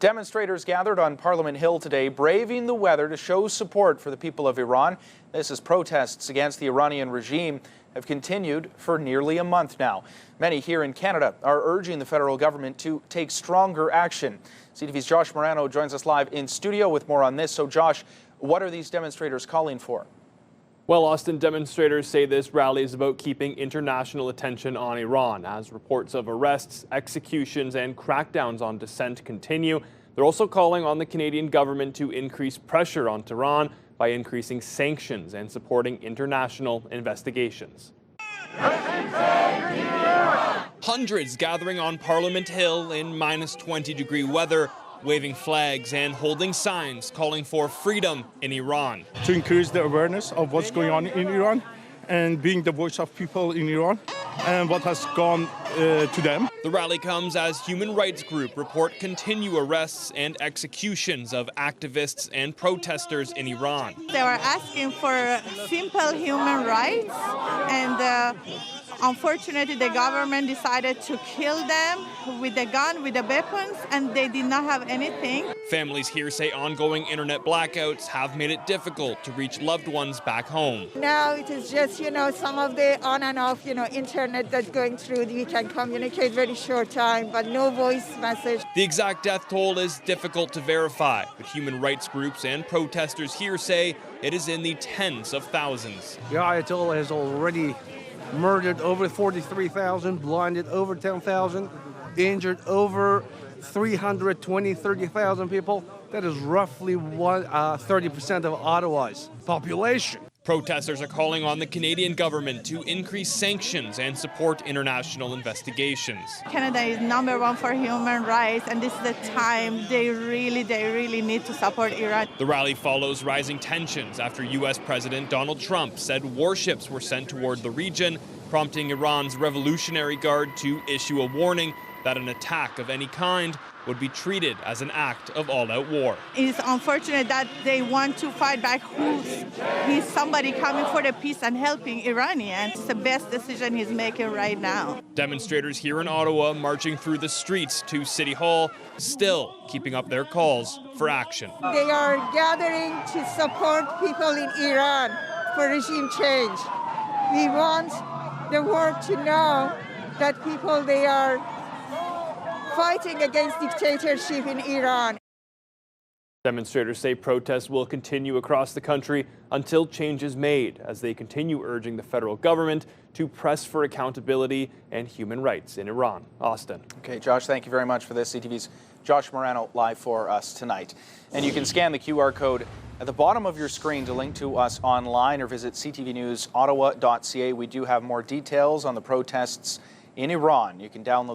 Demonstrators gathered on Parliament Hill today, braving the weather to show support for the people of Iran. This as protests against the Iranian regime have continued for nearly a month now. Many here in Canada are urging the federal government to take stronger action. CTV's Josh Marano joins us live in studio with more on this. So Josh, what are these demonstrators calling for? Well, Austin, demonstrators say this rally is about keeping international attention on Iran as reports of arrests, executions, and crackdowns on dissent continue. They're also calling on the Canadian government to increase pressure on Tehran by increasing sanctions and supporting international investigations. Hundreds gathering on Parliament Hill in minus 20-degree weather, waving flags and holding signs calling for freedom in Iran. To increase the awareness of what's going on in Iran and being the voice of people in Iran and what has gone to them. The rally comes as human rights groups report continued arrests and executions of activists and protesters in Iran. They were asking for simple human rights, and unfortunately the government decided to kill them with a gun, with the weapons, and they did not have anything. Families here say ongoing internet blackouts have made it difficult to reach loved ones back home. Now it is just, some of the on and off, internet that's going through. We can communicate very short time, but no voice message. The exact death toll is difficult to verify, but human rights groups and protesters here say it is in the tens of thousands. The Ayatollah has already murdered over 43,000, blinded over 10,000, injured over 30,000 people. That is roughly 30% of Ottawa's population. Protesters are calling on the Canadian government to increase sanctions and support international investigations. Canada is #1 for human rights, and this is the time they really need to support Iran. The rally follows rising tensions after U.S. President Donald Trump said warships were sent toward the region, prompting Iran's Revolutionary Guard to issue a warning that an attack of any kind would be treated as an act of all-out war. It's unfortunate that they want to fight back. He's somebody coming for the peace and helping Iranians. It's the best decision he's making right now. Demonstrators here in Ottawa marching through the streets to City Hall, still keeping up their calls for action. They are gathering to support people in Iran for regime change. We want the world to know that people, they are fighting against dictatorship in Iran. Demonstrators say protests will continue across the country until change is made, as they continue urging the federal government to press for accountability and human rights in Iran. Austin. Okay, Josh, thank you very much for this. CTV's Josh Marano live for us tonight. And you can scan the QR code at the bottom of your screen to link to us online or visit ctvnewsottawa.ca. We do have more details on the protests in Iran. You can download